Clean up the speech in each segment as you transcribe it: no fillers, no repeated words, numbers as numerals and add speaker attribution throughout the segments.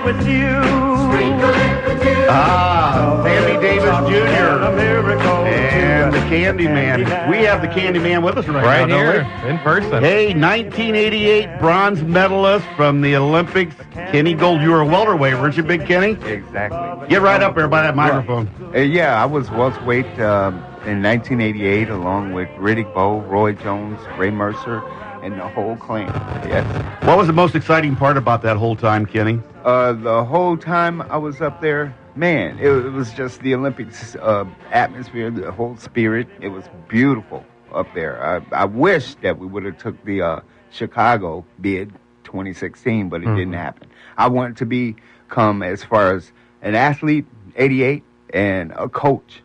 Speaker 1: with you.
Speaker 2: Sammy Davis Jr. and the Candyman. We have the Candyman with us
Speaker 3: right
Speaker 2: now,
Speaker 3: here in person.
Speaker 2: Hey, 1988 bronze medalist from the Olympics, Kenny Gould. You were a welterweight, weren't you, Big Kenny?
Speaker 4: Exactly.
Speaker 2: Get right up there by that microphone.
Speaker 4: Yeah, I was welterweight in 1988 along with Riddick Bowe, Roy Jones, Ray Mercer, and the whole clan. Yes.
Speaker 2: What was the most exciting part about that whole time, Kenny?
Speaker 4: The whole time I was up there, man, it was just the Olympics atmosphere, the whole spirit. It was beautiful up there. I wish that we would have took the Chicago bid 2016, but it didn't happen. I wanted to become, as far as an athlete, 88, and a coach,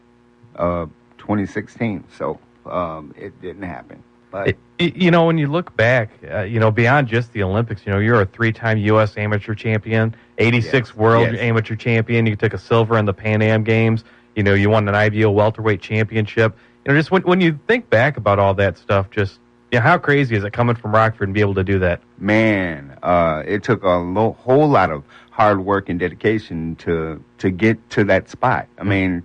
Speaker 4: 2016. So it didn't happen. But
Speaker 3: when you look back, beyond just the Olympics, you're a 3-time U.S. amateur champion, 86 world amateur champion. You took a silver in the Pan Am Games. You won an IBO welterweight championship. Just when you think back about all that stuff, how crazy is it coming from Rockford and be able to do that?
Speaker 4: Man, it took a whole lot of hard work and dedication to get to that spot. I mean,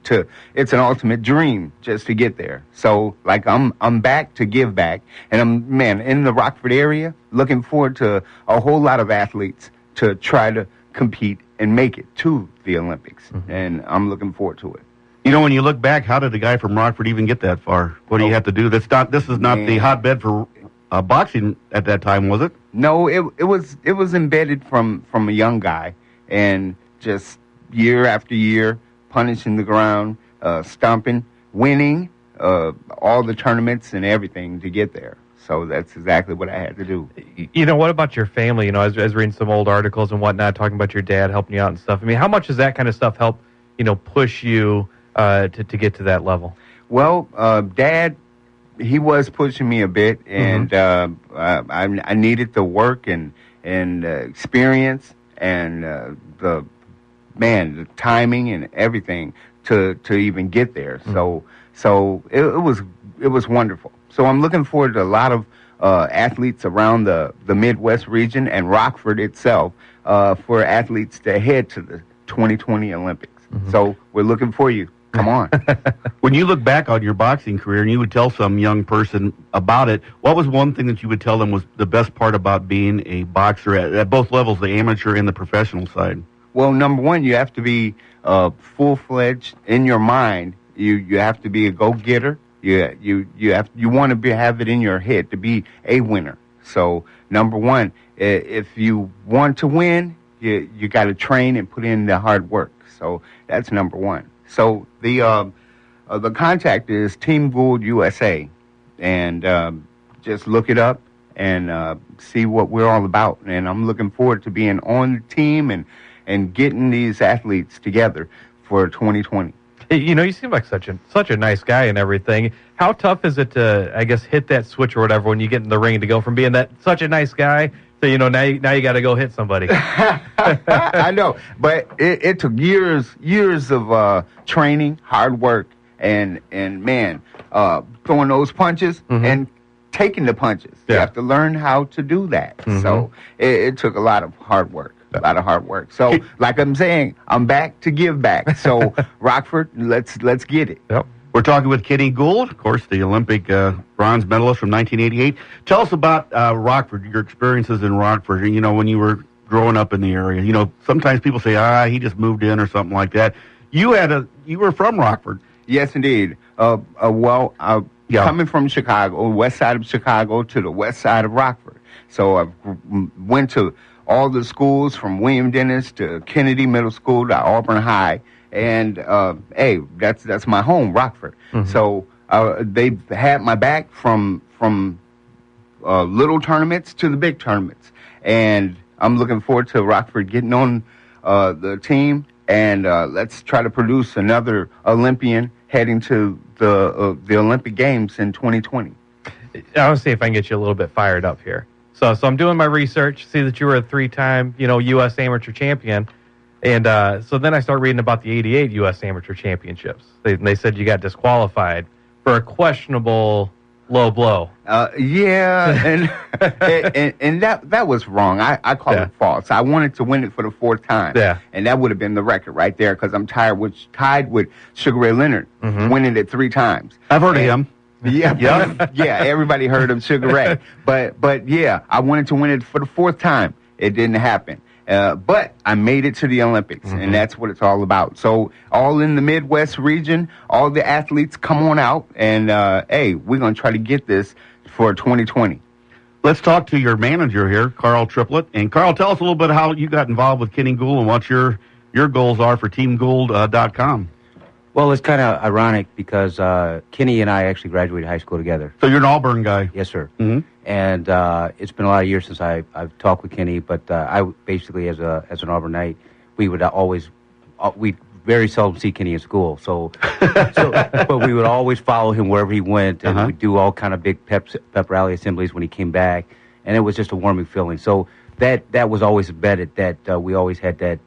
Speaker 4: it's an ultimate dream just to get there. So, I'm back to give back, and I'm in the Rockford area, looking forward to a whole lot of athletes to try to compete and make it to the Olympics, and I'm looking forward to it.
Speaker 2: When you look back, how did a guy from Rockford even get that far? What do you have to do? This is not the hotbed for boxing at that time, was it?
Speaker 4: No, it was embedded from a young guy, and just year after year, punishing the ground, stomping, winning all the tournaments and everything to get there. So that's exactly what I had to do.
Speaker 3: What about your family? I was reading some old articles and whatnot, talking about your dad helping you out and stuff. I mean, how much does that kind of stuff help, push you to get to that level?
Speaker 4: Well, Dad, he was pushing me a bit, and I needed the work and experience and the timing and everything to even get there. So it was wonderful. So I'm looking forward to a lot of athletes around the Midwest region and Rockford itself for athletes to head to the 2020 Olympics. So we're looking for you. Come on.
Speaker 2: When you look back on your boxing career and you would tell some young person about it, what was one thing that you would tell them was the best part about being a boxer at both levels, the amateur and the professional side?
Speaker 4: Well, number one, you have to be full-fledged in your mind. You have to be a go-getter. You want to have it in your head to be a winner. So number one, if you want to win, you got to train and put in the hard work. So that's number one. So the contact is Team Gould USA, and just look it up and see what we're all about. And I'm looking forward to being on the team and getting these athletes together for 2020.
Speaker 3: You seem like such a nice guy and everything. How tough is it to, I guess, hit that switch or whatever when you get in the ring to go from being such a nice guy to, now you got to go hit somebody?
Speaker 4: I know, but it took years of training, hard work, and man, throwing those punches and taking the punches. Yeah. You have to learn how to do that. So it took a lot of hard work. So, like I'm saying, I'm back to give back. So, Rockford, let's get it.
Speaker 2: Yep. We're talking with Kenny Gould, of course, the Olympic bronze medalist from 1988. Tell us about Rockford, your experiences in Rockford. When you were growing up in the area. Sometimes people say, he just moved in or something like that. You were from Rockford.
Speaker 4: Yes, indeed. Coming from Chicago, west side of Chicago to the west side of Rockford. So I went to all the schools from William Dennis to Kennedy Middle School to Auburn High. And, that's my home, Rockford. So they had my back from little tournaments to the big tournaments. And I'm looking forward to Rockford getting on the team. And let's try to produce another Olympian heading to the Olympic Games in 2020.
Speaker 3: I want to see if I can get you a little bit fired up here. So I'm doing my research, see that you were a 3-time, U.S. amateur champion. And so then I start reading about the 88 U.S. amateur championships. They said you got disqualified for a questionable Low blow.
Speaker 4: Yeah, and that was wrong. I call it false. I wanted to win it for the 4th time.
Speaker 3: Yeah.
Speaker 4: And that would have been the record right there because I'm tied with Sugar Ray Leonard, winning it 3 times.
Speaker 2: I've heard of him.
Speaker 4: Yeah, yeah. Everybody heard of Sugar Ray, but yeah, I wanted to win it for the 4th time. It didn't happen. But I made it to the Olympics, and that's what it's all about. So all in the Midwest region, all the athletes come on out, and hey, we're going to try to get this for 2020.
Speaker 2: Let's talk to your manager here, Carl Triplett. And Carl, tell us a little bit how you got involved with Kenny Gould and what your goals are for TeamGould.com.
Speaker 1: Well, it's kind of ironic because Kenny and I actually graduated high school together.
Speaker 2: So you're an Auburn guy.
Speaker 1: Yes, sir.
Speaker 2: Mm-hmm.
Speaker 1: And it's been a lot of years since I've talked with Kenny, but I basically, as an Auburnite, we would always, we very seldom see Kenny in school. But we would always follow him wherever he went, and we'd do all kind of big pep rally assemblies when he came back, and it was just a warming feeling. So that was always embedded, that we always had that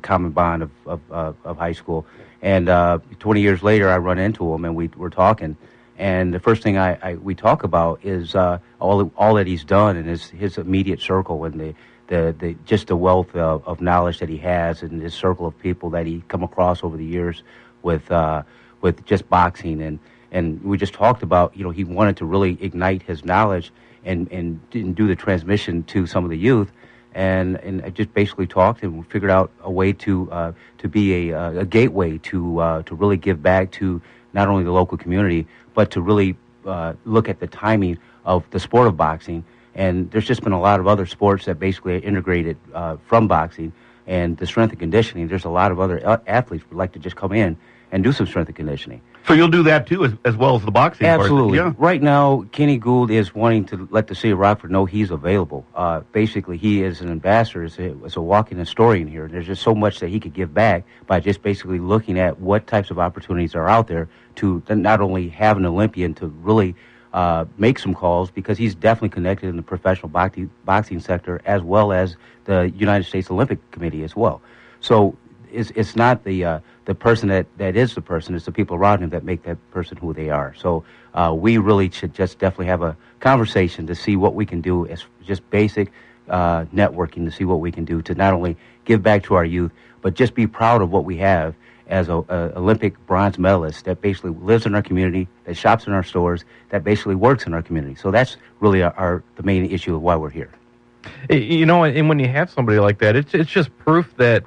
Speaker 1: common bond of high school. And 20 years later, I run into him, and we're talking. And the first thing we talk about is all that he's done and his immediate circle, and the just the wealth of knowledge that he has, and his circle of people that he come across over the years with just boxing. And we just talked about, he wanted to really ignite his knowledge and do the transmission to some of the youth. And I just basically talked, and we figured out a way to be a gateway to really give back to not only the local community, but to really look at the timing of the sport of boxing. And there's just been a lot of other sports that basically are integrated from boxing, and the strength and conditioning. There's a lot of other athletes who would like to just come in and do some strength and conditioning.
Speaker 2: So you'll do that too, as well as the boxing
Speaker 1: Absolutely.
Speaker 2: part. Yeah.
Speaker 1: Right now, Kenny Gould is wanting to let the city of Rockford know he's available. Basically, he is an ambassador, is a walking historian here. There's just so much that he could give back by just basically looking at what types of opportunities are out there to not only have an Olympian to really make some calls, because he's definitely connected in the professional boxing sector, as well as the United States Olympic Committee as well. So it's not the person that is the person, it's the people around him that make that person who they are. So we really should just definitely have a conversation to see what we can do as just basic networking, to see what we can do to not only give back to our youth, but just be proud of what we have as a Olympic bronze medalist that basically lives in our community, that shops in our stores, that basically works in our community. So that's really the main issue of why we're here.
Speaker 3: And when you have somebody like that, it's just proof that,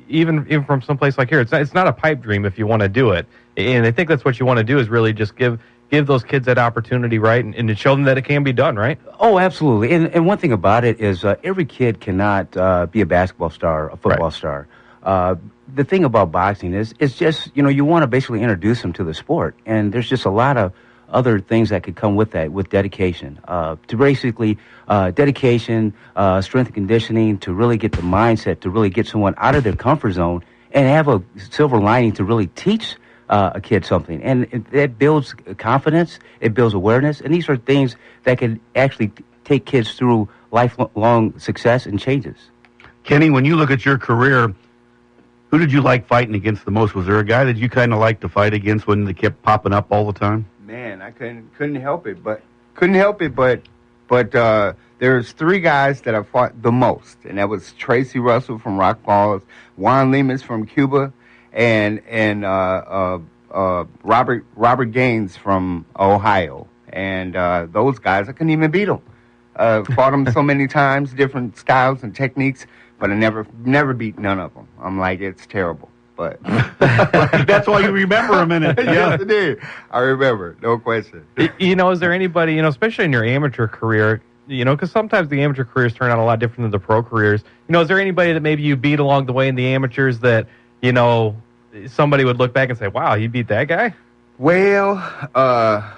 Speaker 3: even from someplace like here, it's not a pipe dream if you want to do it. And I think that's what you want to do, is really just give those kids that opportunity, right, and to show them that it can be done, right?
Speaker 1: Oh, absolutely. And one thing about it is every kid cannot be a basketball star, a football star. The thing about boxing is it's just, you want to basically introduce them to the sport. And there's just a lot of other things that could come with that, with dedication. To basically dedication, strength and conditioning, to really get the mindset, to really get someone out of their comfort zone and have a silver lining to really teach a kid something. And it builds confidence, it builds awareness, and these are things that can actually take kids through lifelong success and changes.
Speaker 2: Kenny, when you look at your career, who did you like fighting against the most? Was there a guy that you kind of liked to fight against when they kept popping up all the time?
Speaker 4: Man, I couldn't help it, but there's 3 guys that I fought the most, and that was Tracy Russell from Rock Falls, Juan Lemus from Cuba, and Robert Gaines from Ohio. And those guys, I couldn't even beat them. Fought them so many times, different styles and techniques, but I never beat none of them. I'm like, it's terrible. But
Speaker 2: that's why you remember them in it.
Speaker 4: Yes, I did. I remember, no question.
Speaker 3: Is there anybody, especially in your amateur career, because sometimes the amateur careers turn out a lot different than the pro careers. Is there anybody that maybe you beat along the way in the amateurs that, somebody would look back and say, wow, you beat that guy?
Speaker 4: Well, I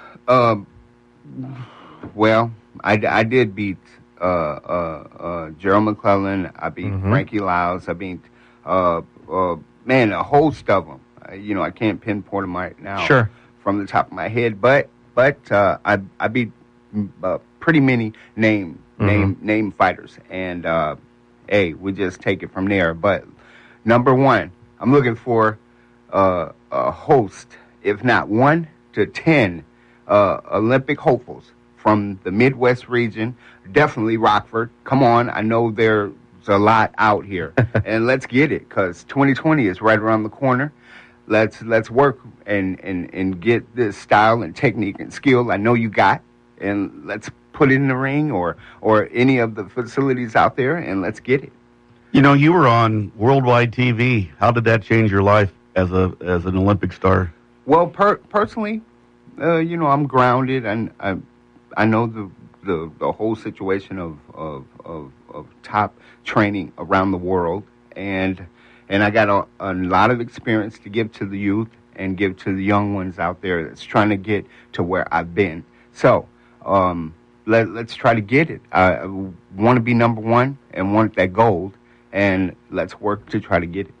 Speaker 4: did beat Gerald McClellan. I beat Frankie Lyles. I beat a host of them. I can't pinpoint them right now from the top of my head, but I beat pretty many name fighters, and hey, we just take it from there. But number one, I'm looking for a host, if not 1 to 10 Olympic hopefuls from the Midwest region, definitely Rockford. Come on, I know there's a lot out here, and let's get it, because 2020 is right around the corner. Let's work and get this style and technique and skill I know you got, and let's put it in the ring or any of the facilities out there, and let's get it.
Speaker 2: You know, you were on worldwide TV. How did that change your life as an Olympic star?
Speaker 4: Well, personally, I'm grounded, and I know the whole situation of top training around the world, and I got a lot of experience to give to the youth and give to the young ones out there that's trying to get to where I've been. So let's try to get it. I want to be number one and want that gold, and let's work to try to get it.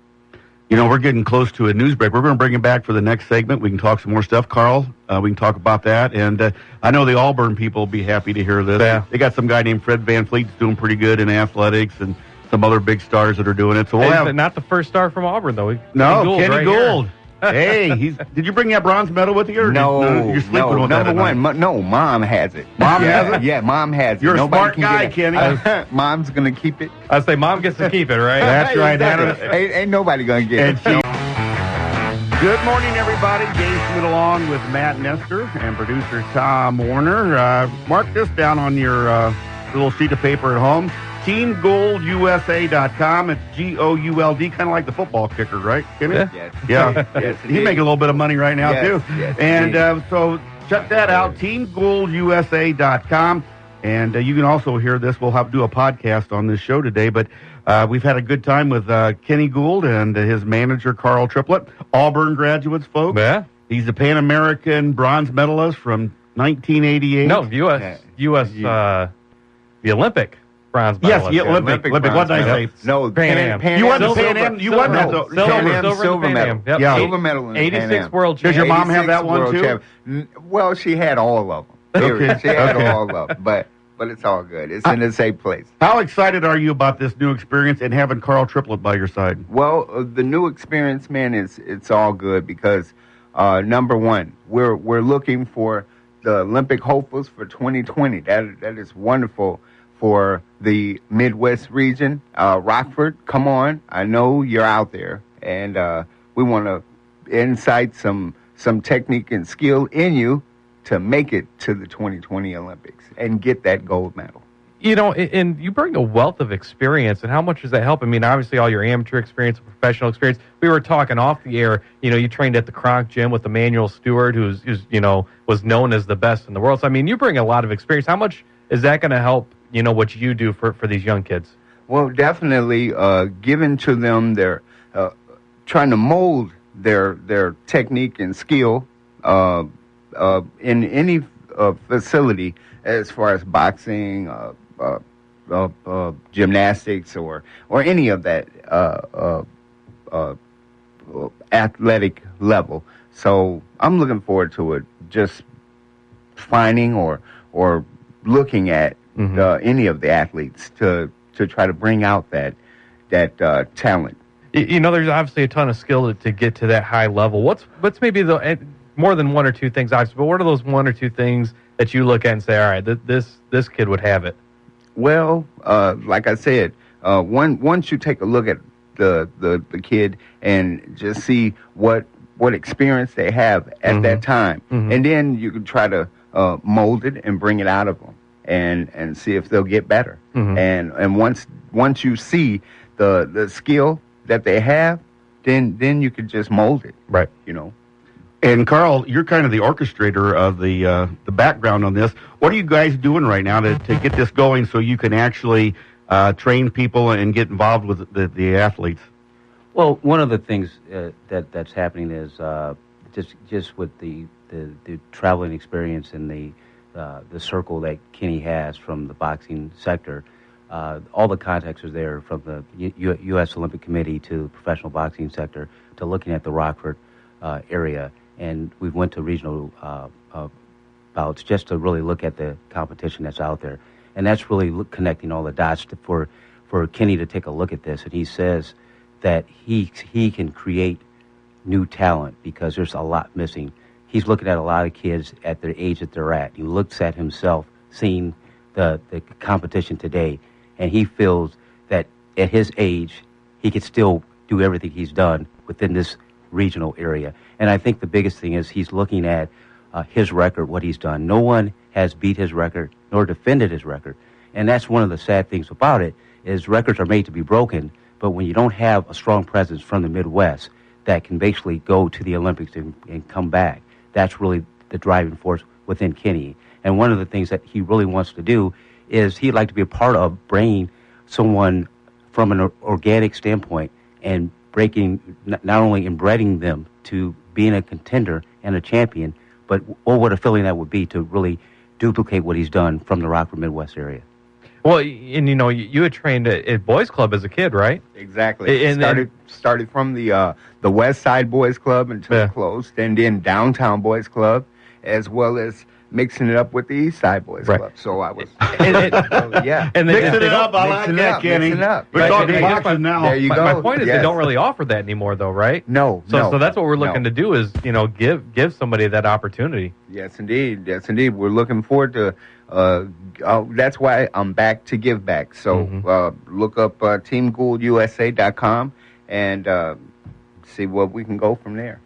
Speaker 2: You know, we're getting close to a news break. We're going to bring it back for the next segment. We can talk some more stuff. Carl, we can talk about that. And I know the Auburn people will be happy to hear this.
Speaker 3: Yeah.
Speaker 2: They got some guy named Fred Van Fleet's doing pretty good in athletics, and some other big stars that are doing it. So we'll have
Speaker 3: not the first star from Auburn, though.
Speaker 2: Kenny Gould. Hey, did you bring that bronze medal with you? Or you're sleeping with
Speaker 4: number
Speaker 2: that
Speaker 4: one. No, Mom has it.
Speaker 2: Mom has it?
Speaker 4: Yeah, Mom has it.
Speaker 2: You're
Speaker 4: Nobody
Speaker 2: a smart
Speaker 4: can
Speaker 2: guy,
Speaker 4: get it.
Speaker 2: Kenny.
Speaker 4: Mom's going to keep it.
Speaker 3: I say Mom gets to keep it, right?
Speaker 2: That's right.
Speaker 4: Ain't nobody going to get it.
Speaker 2: Good morning, everybody. Dave Schmidt along with Matt Nestor and producer Tom Warner. Mark this down on your little sheet of paper at home. TeamGouldUSA.com. It's Gould, kind of like the football kicker, right, Kenny?
Speaker 4: Yes.
Speaker 2: Yeah.
Speaker 4: Yes,
Speaker 2: He's making a little bit of money right now, too.
Speaker 4: Yes,
Speaker 2: and so check that out, TeamGouldUSA.com. And you can also hear this. We'll do a podcast on this show today, but we've had a good time with Kenny Gould and his manager, Carl Triplett. Auburn graduates, folks.
Speaker 3: Yeah.
Speaker 2: He's a Pan American bronze medalist from 1988.
Speaker 3: No, the Olympic bronze medalist.
Speaker 2: Yes, the Olympic. What did I say?
Speaker 4: No,
Speaker 3: Pan Am.
Speaker 2: You won the Pan Am. You won that.
Speaker 4: Silver medal.
Speaker 3: Yep.
Speaker 2: Yeah.
Speaker 4: Silver medal in the Pan
Speaker 3: 86
Speaker 4: Am.
Speaker 3: world
Speaker 2: Does your
Speaker 3: champion.
Speaker 2: mom have that one, too?
Speaker 4: Well, she had all of them.
Speaker 2: Okay.
Speaker 4: She had all of them, but it's all good. It's in the same place.
Speaker 2: How excited are you about this new experience and having Carl Triplett by your side?
Speaker 4: Well, the new experience, man, it's all good because number one, we're looking for the Olympic hopefuls for 2020. That is wonderful for the Midwest region. Rockford, come on! I know you're out there, and we want to incite some technique and skill in you to make it to the 2020 Olympics and get that gold medal.
Speaker 3: You know, and you bring a wealth of experience, and how much does that help? I mean, obviously, all your amateur experience and professional experience. We were talking off the air. You know, you trained at the Kronk Gym with Emmanuel Stewart, who's was known as the best in the world. So, I mean, you bring a lot of experience. How much is that going to help? You know, what you do for these young kids?
Speaker 4: Well, definitely giving to them their trying to mold their technique and skill in any facility as far as boxing, gymnastics, or any of that athletic level. So I'm looking forward to it. Just finding or looking at any of the athletes to try to bring out that talent.
Speaker 3: You know, there's obviously a ton of skill to get to that high level. What's maybe more than one or two things, obviously, but what are those one or two things that you look at and say, all right, this kid would have it?
Speaker 4: Well, like I said, once you take a look at the kid and just see what experience they have at that time, and then you can try to mold it and bring it out of them and see if they'll get better. And once you see the skill that they have, then you could just mold it.
Speaker 3: Right.
Speaker 4: You know.
Speaker 2: And Carl, you're kind of the orchestrator of the background on this. What are you guys doing right now to get this going so you can actually train people and get involved with the athletes?
Speaker 1: Well, one of the things that's happening is just with the traveling experience and the circle that Kenny has from the boxing sector. All the contacts are there, from the U.S. Olympic Committee to the professional boxing sector to looking at the Rockford area. And we went to regional bouts just to really look at the competition that's out there. And that's really connecting all the dots for Kenny to take a look at this. And he says that he can create new talent because there's a lot missing he's looking at a lot of kids at their age that they're at. He looks at himself, seeing the competition today, and he feels that at his age, he could still do everything he's done within this regional area. And I think the biggest thing is he's looking at his record, what he's done. No one has beat his record nor defended his record. And that's one of the sad things about it, is records are made to be broken, but when you don't have a strong presence from the Midwest that can basically go to the Olympics and come back, that's really the driving force within Kenny. And one of the things that he really wants to do is he'd like to be a part of bringing someone from an organic standpoint and breaking, not only embedding them to being a contender and a champion, but what a feeling that would be to really duplicate what he's done from the Rockford Midwest area.
Speaker 3: Well, and you had trained at Boys Club as a kid, right?
Speaker 4: Exactly.
Speaker 3: And
Speaker 4: started from the West Side Boys Club until it closed, and then Downtown Boys Club, as well as mixing it up with the East Side Boys Club. So I was, yeah.
Speaker 2: And mixing it up, I like that, Kenny. We're talking boxing now.
Speaker 4: There you go.
Speaker 3: My point is they don't really offer that anymore, though, right?
Speaker 4: No.
Speaker 3: So that's what we're looking to do is, give somebody that opportunity.
Speaker 4: Yes, indeed. We're looking forward to. That's why I'm back to give back. So look up teamgouldUSA.com and see what we can go from there.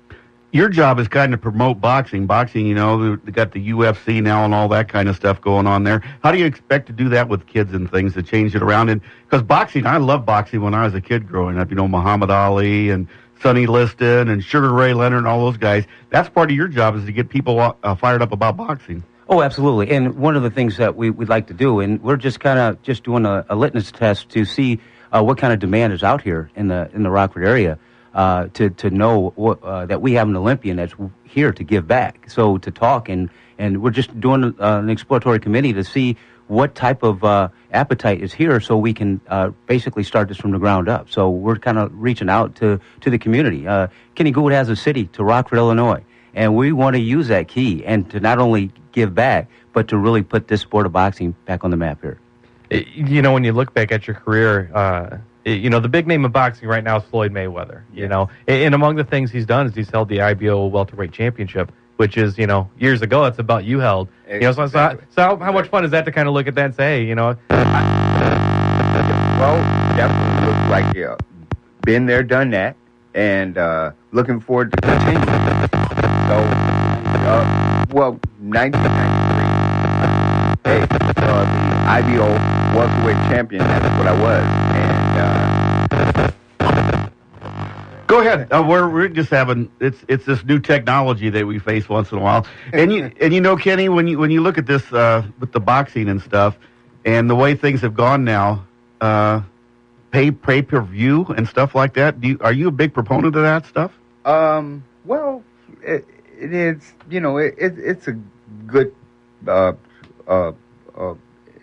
Speaker 2: Your job is kind of promote boxing. Boxing, they got the UFC now and all that kind of stuff going on there. How do you expect to do that with kids and things to change it around? And because boxing, I loved boxing when I was a kid growing up. Muhammad Ali and Sonny Liston and Sugar Ray Leonard and all those guys. That's part of your job is to get people fired up about boxing.
Speaker 1: Oh, absolutely. And one of the things that we'd like to do, and we're just kind of just doing a litmus test to see what kind of demand is out here in the Rockford area. To know that we have an Olympian that's here to give back. So to talk, and we're just doing an exploratory committee to see what type of appetite is here so we can basically start this from the ground up. So we're kind of reaching out to the community. Kenny Gould has a city, to Rockford, Illinois, and we want to use that key and to not only give back, but to really put this sport of boxing back on the map here.
Speaker 3: When you look back at your career, the big name of boxing right now is Floyd Mayweather, and among the things he's done is he's held the IBO welterweight championship, which is, years ago, that's about you held.
Speaker 4: Exactly.
Speaker 3: So how much fun is that to kind of look at that and say, hey,
Speaker 4: well, definitely looks like been there, done that, and looking forward to continuing. So, 1993, the IBO welterweight champion, that's what I was, and
Speaker 2: go ahead. We're just having it's this new technology that we face once in a while, and Kenny, when you look at this with the boxing and stuff, and the way things have gone now, pay per view and stuff like that. Are you a big proponent of that stuff?
Speaker 4: Well, it is. It's a good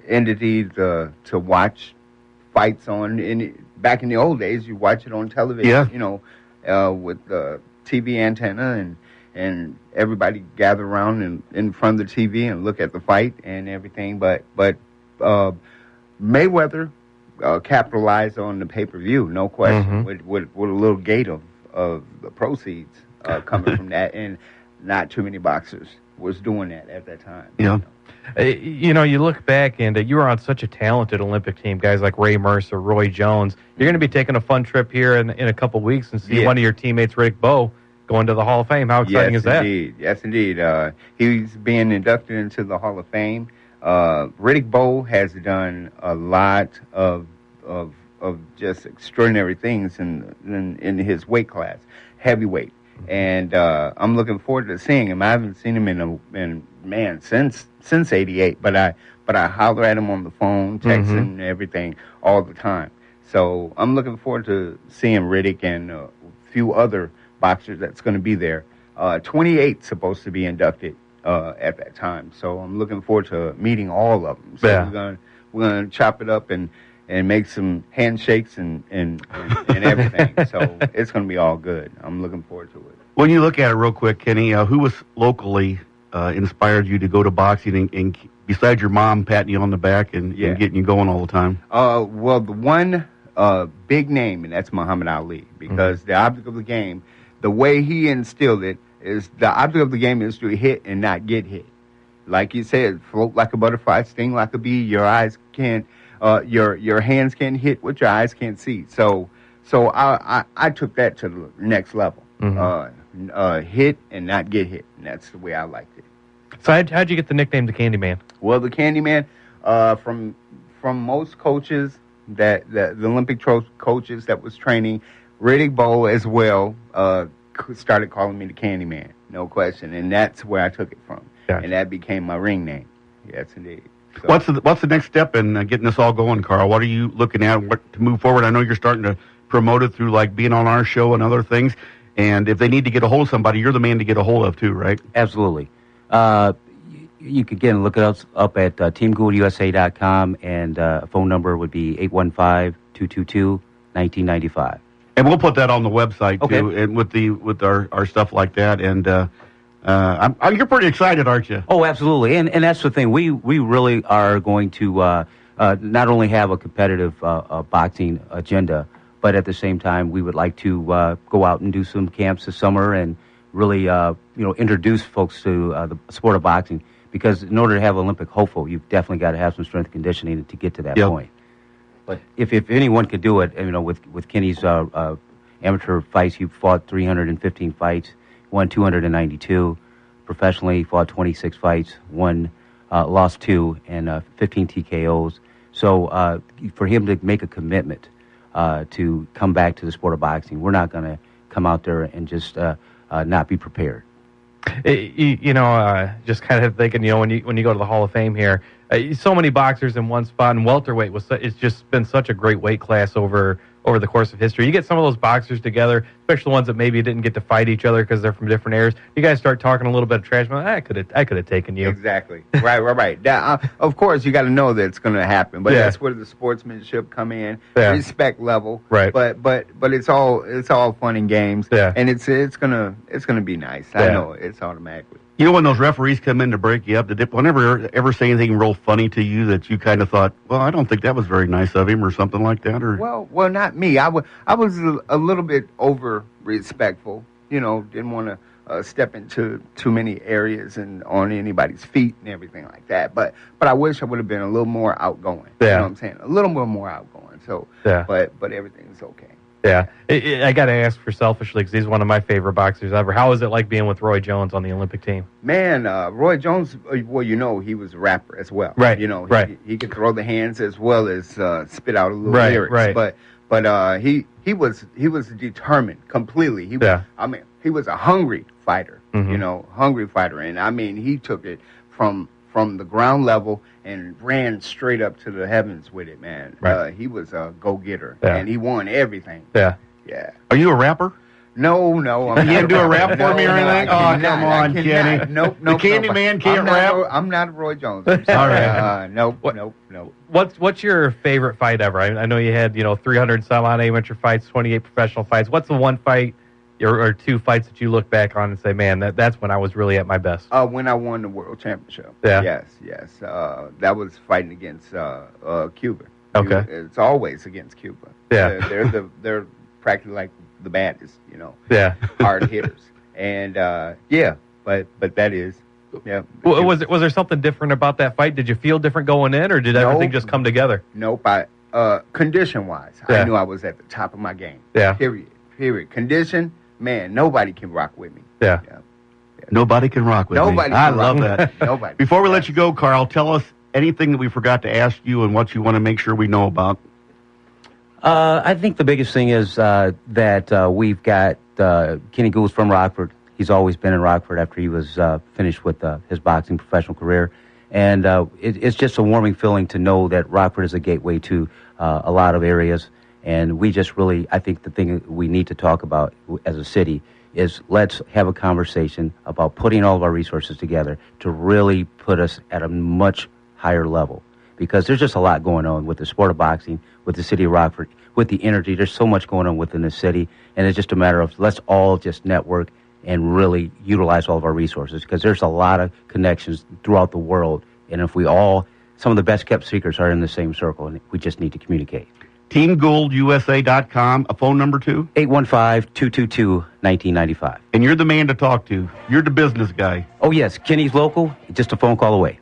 Speaker 4: entity to watch fights on. Back in the old days, you watch it on television. With the TV antenna and everybody gather around in front of the TV and look at the fight and everything. But Mayweather capitalized on the pay-per-view, no question, with a little gate of the proceeds coming from that, and not too many boxers was doing that at that time.
Speaker 2: Yeah.
Speaker 3: You look back and you were on such a talented Olympic team, guys like Ray Mercer, Roy Jones. You're going to be taking a fun trip here in a couple weeks and see one of your teammates, Riddick Bowe, going to the Hall of Fame. How exciting is that?
Speaker 4: Yes, indeed. He's being inducted into the Hall of Fame. Riddick Bowe has done a lot of just extraordinary things in his weight class, heavyweight. And I'm looking forward to seeing him. I haven't seen him since '88, but I holler at him on the phone, texting and everything all the time. So I'm looking forward to seeing Riddick and a few other boxers that's going to be there. 28 supposed to be inducted at that time, so I'm looking forward to meeting all of them. So we're gonna chop it up and make some handshakes and everything. So it's going to be all good. I'm looking forward to it.
Speaker 2: When you look at it real quick, Kenny, who was locally inspired you to go to boxing and besides your mom patting you on the back and getting you going all the time?
Speaker 4: Well, the one big name, and that's Muhammad Ali, because the object of the game, the way he instilled it, is the object of the game is to hit and not get hit. Like you said, float like a butterfly, sting like a bee. Your eyes can't, your hands can't hit what your eyes can't see. So I took that to the next level. Hit and not get hit, and that's the way I liked it.
Speaker 3: So how'd you get the nickname the Candyman?
Speaker 4: Well, the Candyman, from most coaches the Olympic coaches that was training, Riddick Bowe as well, started calling me the Candyman, no question, and that's where I took it from, and that became my ring name. Yes, indeed. So,
Speaker 2: what's the next step in getting this all going, Carl? What are you looking at to move forward? I know you're starting to promote it through like being on our show and other things. And if they need to get a hold of somebody, you're the man to get a hold of too, right?
Speaker 1: Absolutely. You could, again, look us up at teamgouldUSA.com, and phone number would be 815-222-1995.
Speaker 2: And we'll put that on the website too,
Speaker 1: Okay.
Speaker 2: and with our stuff like that. And you're pretty excited, aren't you?
Speaker 1: Oh, absolutely. And that's the thing. We really are going to not only have a competitive boxing agenda, but at the same time, we would like to go out and do some camps this summer and really, introduce folks to the sport of boxing. Because in order to have Olympic hopeful, you've definitely got to have some strength and conditioning to get to that point. But if anyone could do it, with Kenny's amateur fights, he fought 315 fights, won 292. Professionally, he fought 26 fights, lost 2, and 15 TKOs. So for him to make a commitment to come back to the sport of boxing, we're not going to come out there and just not be prepared.
Speaker 3: Just kind of thinking, when you go to the Hall of Fame here, so many boxers in one spot, and welterweight it's just been such a great weight class over the course of history. You get some of those boxers together, especially the ones that maybe didn't get to fight each other because they're from different eras. You guys start talking a little bit of trash. I could have taken you.
Speaker 4: Exactly. Right. Now, of course, you got to know that it's going to happen, but that's where the sportsmanship come in, respect level.
Speaker 3: Right.
Speaker 4: But it's all fun and games.
Speaker 3: Yeah.
Speaker 4: And it's gonna be nice. I know it's automatically.
Speaker 2: When those referees come in to break you up, did they ever say anything real funny to you that you kind of thought, well, I don't think that was very nice of him or something like that? Or
Speaker 4: Well, not me. I was a little bit over respectful. Didn't want to step into too many areas and on anybody's feet and everything like that. But I wish I would have been a little more outgoing.
Speaker 3: Yeah.
Speaker 4: You know what I'm saying? A little bit more outgoing. So, but everything's okay.
Speaker 3: Yeah. I got to ask for selfishly, because he's one of my favorite boxers ever. How was it like being with Roy Jones on the Olympic team?
Speaker 4: Man, Roy Jones, well, he was a rapper as well.
Speaker 3: Right.
Speaker 4: He could throw the hands as well as spit out a little lyrics.
Speaker 3: Right.
Speaker 4: But he was determined completely. He was a hungry fighter. Hungry fighter, and he took it from the ground level and ran straight up to the heavens with it, man.
Speaker 3: Right.
Speaker 4: He was a go-getter, and he won everything.
Speaker 3: Yeah.
Speaker 2: Are you a rapper?
Speaker 4: No.
Speaker 2: You didn't do a rap for me or anything? Come on, Kenny.
Speaker 4: Nope.
Speaker 2: The Candyman can't rap?
Speaker 4: I'm not Roy Jones.
Speaker 2: All right.
Speaker 4: Nope.
Speaker 3: What's your favorite fight ever? I know you had 300 some odd amateur fights, 28 professional fights. What's the one fight or two fights that you look back on and say, man, that's when I was really at my best?
Speaker 4: When I won the world championship.
Speaker 3: Yeah.
Speaker 4: Yes. That was fighting against Cuba.
Speaker 3: Okay.
Speaker 4: It's always against Cuba.
Speaker 3: Yeah.
Speaker 4: They're practically like the baddest,
Speaker 3: Yeah.
Speaker 4: hard hitters. And but that is. Yeah.
Speaker 3: Was there something different about that fight? Did you feel different going in, or did everything just come together?
Speaker 4: Nope. Condition-wise, I knew I was at the top of my game.
Speaker 3: Yeah.
Speaker 4: Period. Condition, man, nobody can rock with me.
Speaker 3: Yeah.
Speaker 2: Nobody can rock with me. I love that.
Speaker 4: Nobody.
Speaker 2: Before we let you go, Carl, tell us anything that we forgot to ask you and what you want to make sure we know about.
Speaker 1: I think the biggest thing is that we've got Kenny Gould's from Rockford. He's always been in Rockford after he was finished with his boxing professional career. And it's just a warming feeling to know that Rockford is a gateway to a lot of areas. And we just really, I think the thing we need to talk about as a city is let's have a conversation about putting all of our resources together to really put us at a much higher level. Because there's just a lot going on with the sport of boxing, with the city of Rockford, with the energy. There's so much going on within the city. And it's just a matter of let's all just network and really utilize all of our resources. Because there's a lot of connections throughout the world. And if we all, some of the best kept secrets are in the same circle. And we just need to communicate.
Speaker 2: TeamGouldUSA.com. A phone number, too?
Speaker 1: 815-222-1995.
Speaker 2: And you're the man to talk to. You're the business guy.
Speaker 1: Oh, yes. Kenny's local. Just a phone call away.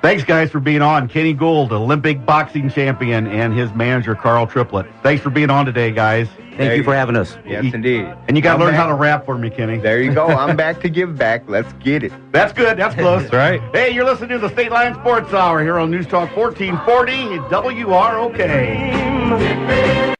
Speaker 2: Thanks, guys, for being on. Kenny Gould, Olympic boxing champion, and his manager, Carl Triplett. Thanks for being on today, guys.
Speaker 1: Thank you for having us.
Speaker 4: Yes, indeed.
Speaker 2: And you got to learn
Speaker 4: back.
Speaker 2: how to rap for me, Kenny.
Speaker 4: There you go. I'm back to give back. Let's get it.
Speaker 2: That's good. That's close.
Speaker 3: That's right.
Speaker 2: Hey, you're listening to the State Line Sports Hour here on News Talk 1440 WROK.